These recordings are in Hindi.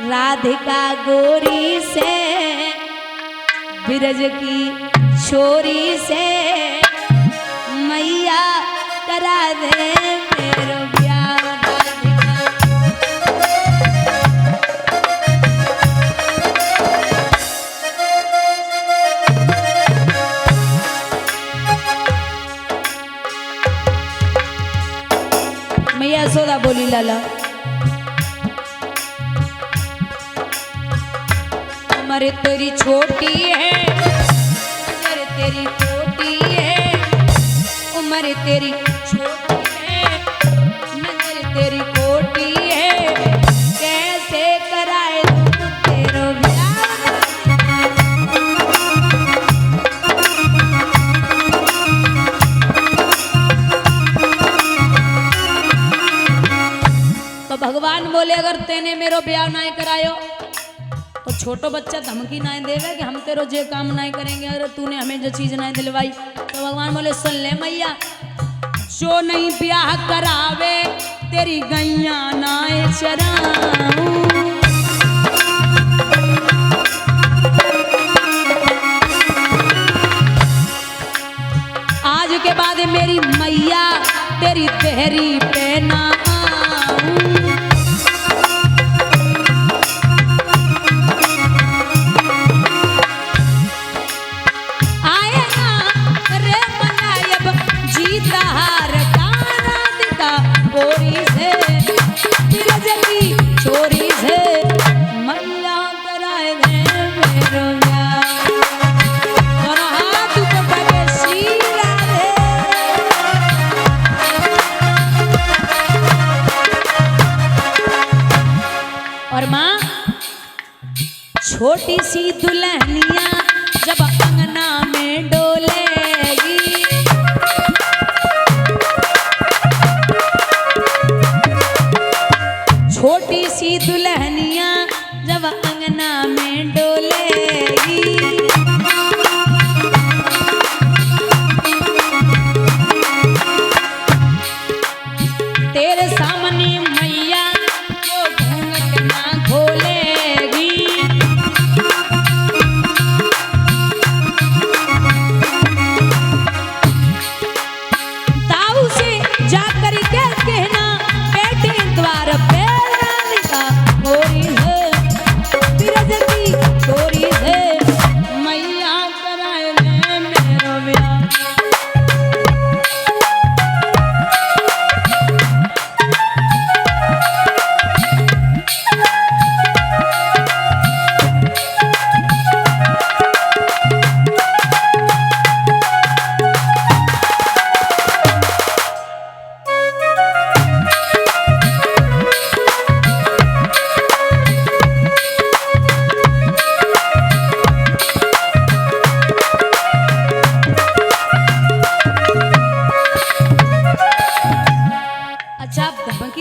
राधिका गोरी से बिरज की छोरी से मैया करा दे मेरो ब्याह राधिका। मैया यशोदा बोली लाला उम्र तेरी छोटी है, उम्र तेरी छोटी है, उम्र तेरी छोटी है, नजर तेरी कोटी है, कैसे कराए तू तेरा ब्याह। तो भगवान बोले अगर तेने मेरो ब्याह नहीं करायो तो छोटो बच्चा धमकी नहीं देवे कि हम तेरो जे काम नहीं करेंगे अगर तूने हमें जो चीज नहीं दिलवाई। तो भगवान बोले सुन ले मैया, जो नहीं ब्याह करावे तेरी गैया नाए चराऊं। आज के बाद मेरी मैया तेरी देहरी पे ना आऊं। छोरी से मैया कराए दे मेरो ब्याह। और हाथ पकड़े सीरा दे। और माँ छोटी सी दुल्हनिया जब अंगना में डोलेगी, छोटी सी दुल्हनिया जब अंगना में डोलेगी, तेरे सामने मैया जो घूंघट ना खोलेगी। ताऊ से जाकर के कहना बेटी द्वार पे गोरी है, बिरज की छोरी है, मैया कराए दे मेरो ब्याह।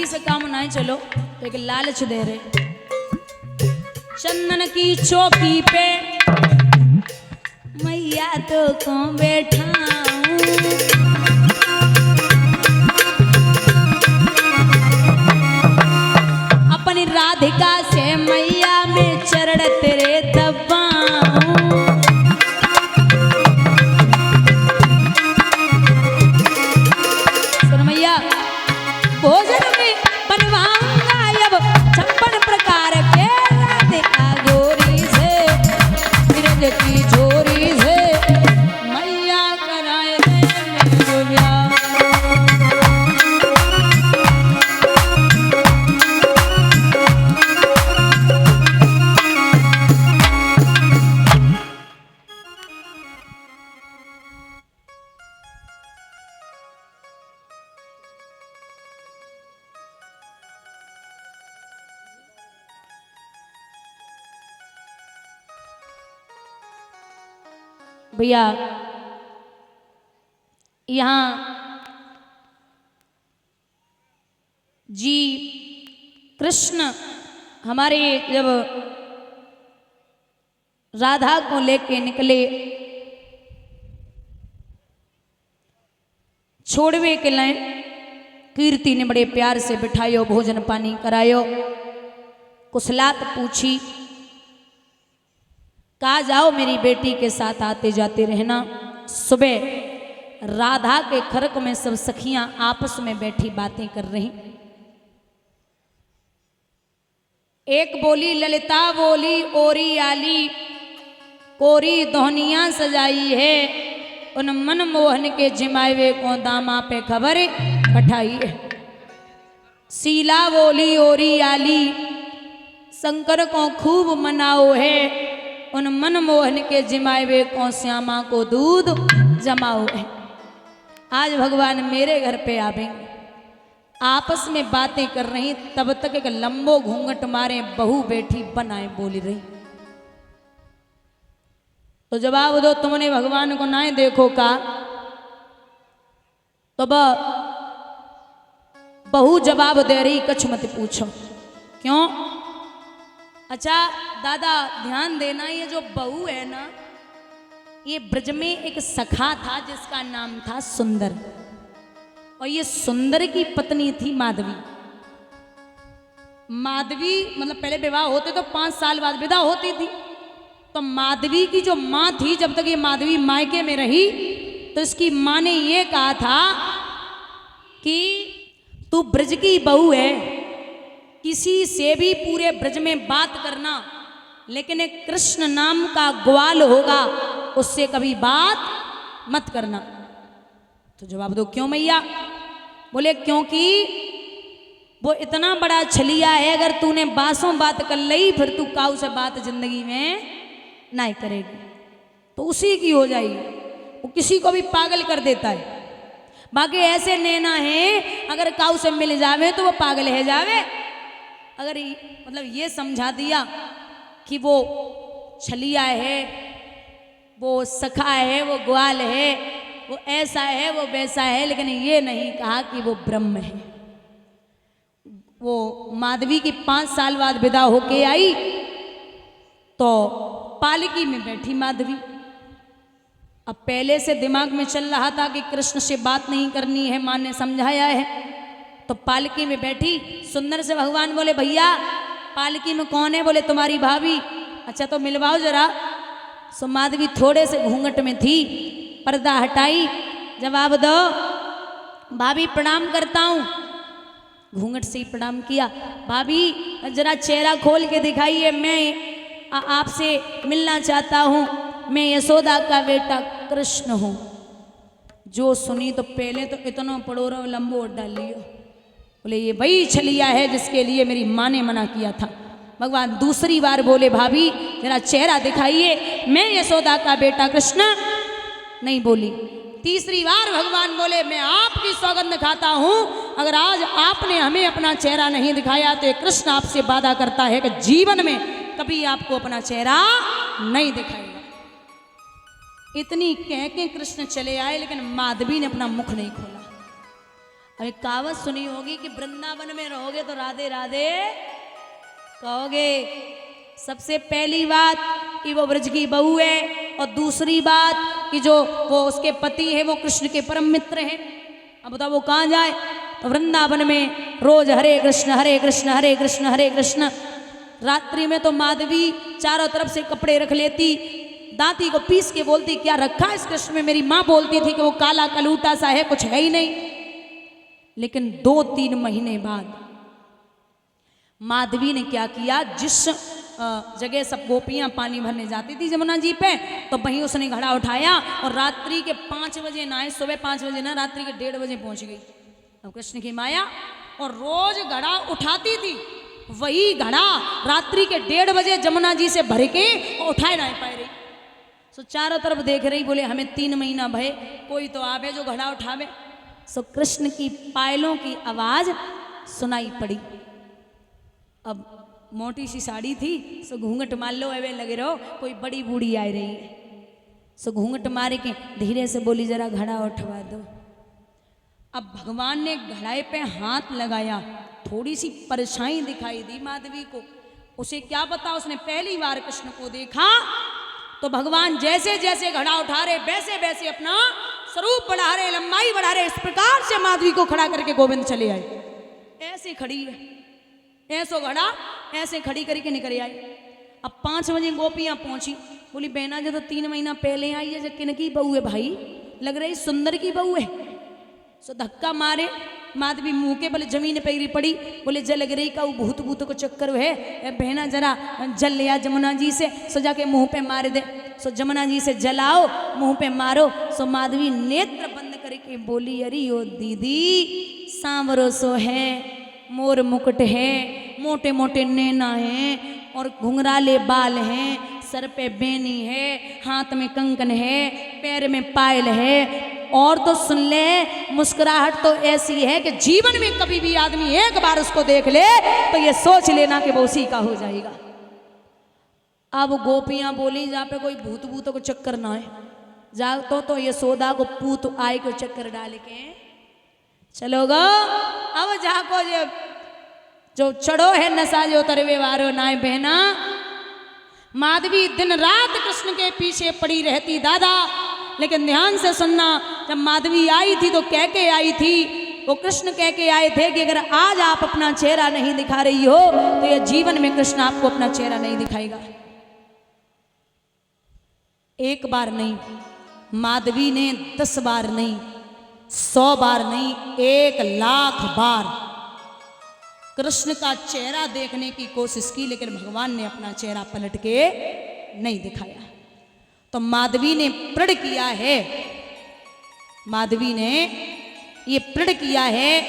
से काम नहीं चलो तो एक लालच दे रहे। चंदन की चौकी पे मैया तो को बैठाऊं, अपनी राधिका से मैया में चरण तेरे दबाऊं। सुन मैया भोजन में बनवाऊंगा अब 56 प्रकार के राधिका गोरी से, बिरज की छोरी से मैया कराए दे मेरो ब्याह। भैया यहाँ जी कृष्ण हमारे जब राधा को लेके निकले, छोड़वे के लाइन कीर्ति ने बड़े प्यार से बिठायो, भोजन पानी करायो। कुशलात पूछी, कहा जाओ मेरी बेटी के साथ आते जाते रहना। सुबह राधा के खरक में सब सखियां आपस में बैठी बातें कर रही। एक बोली ललिता, बोली ओरी आली, कोरी दोहनिया सजाई है, उन मन मोहन के जिमावे को दामा पे खबर पठाई है। शीला बोली ओरी आली, शंकर को खूब मनाओ है, उन मन मोहन के जिमावे को श्यामा को दूध जमाओ है। आज भगवान मेरे घर पे आवेंगे। आपस में बातें कर रही, तब तक एक लंबो घूंघट मारे बहू बैठी बनाए बोली रही। तो जवाब दो, तुमने भगवान को ना देखो का? तो बहू जवाब दे रही, कछ मत पूछो। क्यों? अच्छा दादा ध्यान देना, ये जो बहू है ना, ये ब्रज में एक सखा था जिसका नाम था सुंदर, और ये सुंदर की पत्नी थी माधवी। माधवी मतलब पहले विवाह होते तो 5 साल बाद विदा होती थी। तो माधवी की जो माँ थी, जब तक ये माधवी मायके में रही तो इसकी माँ ने ये कहा था कि तू ब्रज की बहू है, किसी से भी पूरे ब्रज में बात करना, लेकिन एक कृष्ण नाम का ग्वाल होगा उससे कभी बात मत करना। तो जवाब दो, क्यों मैया? बोले क्योंकि वो इतना बड़ा छलिया है, अगर तूने बासों बात कर ली फिर तू काऊ से बात जिंदगी में नहीं करेगी, तो उसी की हो जाएगी। वो किसी को भी पागल कर देता है। बाकी ऐसे नैना है, अगर काऊ से मिल जावे तो वो पागल है जावे। अगर मतलब ये समझा दिया कि वो छलिया है, वो सखा है, वो ग्वाल है, वो ऐसा है, वो वैसा है, लेकिन ये नहीं कहा कि वो ब्रह्म है। वो माधवी की 5 साल बाद विदा होके आई तो पालकी में बैठी माधवी। अब पहले से दिमाग में चल रहा था कि कृष्ण से बात नहीं करनी है, माँ ने समझाया है। तो पालकी में बैठी, सुंदर से भगवान बोले भैया पालकी में कौन है? बोले तुम्हारी भाभी। अच्छा तो मिलवाओ जरा। सो माधवी थोड़े से घूंघट में थी, पर्दा हटाई, जवाब दो, भाभी प्रणाम करता हूँ। घूंघट से ही प्रणाम किया। भाभी जरा चेहरा खोल के दिखाइए, मैं आपसे मिलना चाहता हूँ, मैं यशोदा का बेटा कृष्ण हूँ। जो सुनी तो पहले तो इतना पड़ोरा लंबो डाल लियो। बोले ये वही छलिया है जिसके लिए मेरी माँ ने मना किया था। भगवान दूसरी बार बोले भाभी जरा चेहरा दिखाइए, मैं यशोदा का बेटा कृष्ण। नहीं बोली। तीसरी बार भगवान बोले मैं आपकी सौगंध खाता हूं, अगर आज आपने हमें अपना चेहरा नहीं दिखाया तो कृष्ण आपसे वादा करता है कि जीवन में कभी आपको अपना चेहरा नहीं दिखाएगा। इतनी कह के कृष्ण चले आए, लेकिन माधवी ने अपना मुख नहीं खोला। अब एक कहावत सुनी होगी कि वृंदावन में रहोगे तो राधे राधे कहोगे। सबसे पहली बात कि वो ब्रज की बहू है, और दूसरी बात कि जो वो उसके पति है वो कृष्ण के परम मित्र हैं। अब बताओ वो कहाँ जाए? तो वृंदावन में रोज हरे कृष्ण हरे कृष्ण हरे कृष्ण हरे कृष्ण। रात्रि में तो माधवी चारों तरफ से कपड़े रख लेती, दांती को पीस के बोलती क्या रखा इस कृष्ण में? मेरी माँ बोलती थी कि वो काला कलूटा सा है, कुछ है ही नहीं। लेकिन 2-3 महीने बाद माधवी ने क्या किया, जिस जगह सब गोपियां पानी भरने जाती थी जमुना जी पे, तो वहीं उसने घड़ा उठाया और रात्रि के 5 बजे ना आए, सुबह 5 बजे ना, रात्रि के 1:30 बजे पहुंच गई। अब कृष्ण की माया, और रोज घड़ा उठाती थी, वही घड़ा रात्रि के 1:30 बजे जमुना जी से भर के उठाए ना पाए रही। सो चारों तरफ देख रही, बोले हमें 3 महीना भय, कोई तो आवे जो घड़ा उठावे। सो कृष्ण की पायलों की आवाज सुनाई पड़ी। अब मोटी सी साड़ी थी, सो घूंघट मार लो एवे लगे रहो कोई बड़ी बूढ़ी आ रही है। सो घूंघट मारे के धीरे से बोली जरा घड़ा उठवा दो। अब भगवान ने घड़ाए पे हाथ लगाया, थोड़ी सी परछाई दिखाई दी माधवी को। उसे क्या पता, उसने पहली बार कृष्ण को देखा। तो भगवान जैसे जैसे घड़ा उठा रहे वैसे वैसे अपना स्वरूप बढ़ा रहे, लंबाई बढ़ा रहे। इस प्रकार से माधवी को खड़ा करके गोविंद चले आए। ऐसे खड़ी है, ऐसो घड़ा ऐसे खड़ी करके निकल आई। अब 5 बजे गोपियां पहुंची, बोली बहना जो तो 3 महीना पहले आई है, जो किन की बहू है भाई, लग रही सुंदर की बहू है। सो धक्का मारे, माधवी मुंह के बल जमीन पे गिरी पड़ी, बोले जल लग रही का वो भूत भूत को चक्कर है, बहना जरा जल लिया जमुना जी से, सो जाके मुंह पे मार दे। सो जमुना जी से जलाओ, मुंह पे मारो। सो माधवी नेत्र बंद करके बोली अरे ओ दीदी सांवरो सो है, मोर मुकुट है, मोटे मोटे नैना हैं और घुंघराले बाल हैं, सर पे बेनी है, हाथ में कंकन है, पैर में पायल है। और तो सुन ले, मुस्कुराहट तो ऐसी है कि जीवन में कभी भी आदमी एक बार उसको देख ले तो ये सोच लेना कि वो उसी का हो जाएगा। अब गोपियां बोली जहाँ पे कोई भूत भूत को चक्कर ना है, जाग तो ये सोदा को पूत आय को चक्कर डाल के चलोगा। अब जाको जो चढ़ो है नशा जो तरवे वारो नाय बहना। माधवी दिन रात कृष्ण के पीछे पड़ी रहती दादा, लेकिन ध्यान से सुनना, जब माधवी आई थी तो कह के आई थी, वो कृष्ण कह के आए थे कि अगर आज आप अपना चेहरा नहीं दिखा रही हो तो ये जीवन में कृष्ण आपको अपना चेहरा नहीं दिखाएगा। एक बार नहीं, माधवी ने 10 बार नहीं, 100 बार नहीं, 1,00,000 बार कृष्ण का चेहरा देखने की कोशिश की, लेकिन भगवान ने अपना चेहरा पलट के नहीं दिखाया। तो माधवी ने प्रण किया है, माधवी ने ये प्रण किया है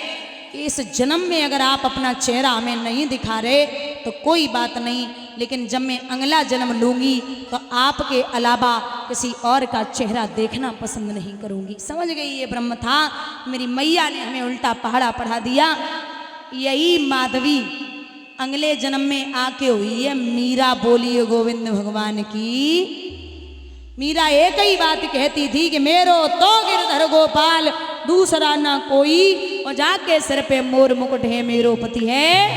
कि इस जन्म में अगर आप अपना चेहरा हमें नहीं दिखा रहे तो कोई बात नहीं, लेकिन जब मैं अगला जन्म लूंगी तो आपके अलावा किसी और का चेहरा देखना पसंद नहीं करूंगी। समझ गई, ये ब्रह्म था, मेरी मैया ने हमें उल्टा पहाड़ा पढ़ा दिया। यही माधवी अगले जन्म में आके हुई है मीरा। बोलिए गोविंद भगवान की। मीरा एक ही बात कहती थी कि मेरो तो गिरधर गोपाल, दूसरा ना कोई, और जाके सिर पे मोर मुकुट है, मेरो पति है।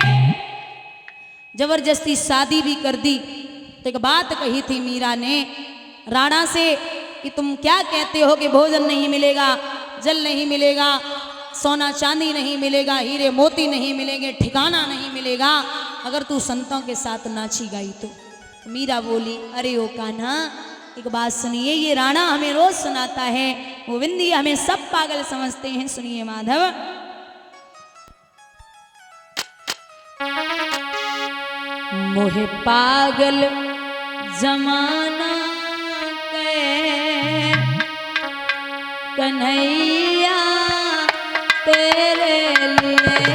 जबरदस्ती शादी भी कर दी। तो एक बात कही थी मीरा ने राणा से कि तुम क्या कहते हो कि भोजन नहीं मिलेगा, जल नहीं मिलेगा, सोना चांदी नहीं मिलेगा, हीरे मोती नहीं मिलेंगे, ठिकाना नहीं मिलेगा अगर तू संतों के साथ नाची गाई तो। मीरा बोली अरे ओ कान्हा, एक बात सुनिए, ये राणा हमें रोज सुनाता है, गोविंद ये हमें सब पागल समझते हैं, सुनिए माधव। मोहे पागल जमाना के कन्हैया तेरे लिए।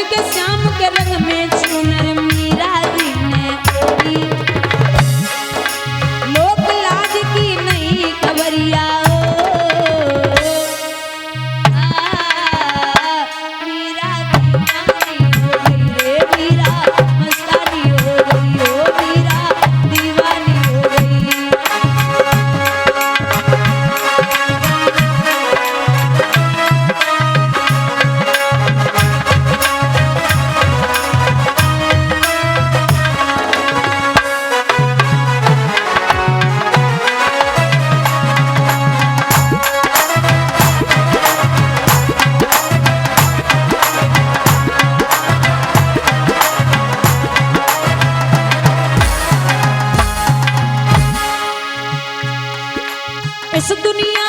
के श्याम के रंग में चुनर मीरा जी ने ओढ़ी, लोक लाज की नहीं खबरिया मीरा दीवानी हो गई रे मीरा मस्तानी हो गई हो मीरा दीवानी हो गई। इस दुनिया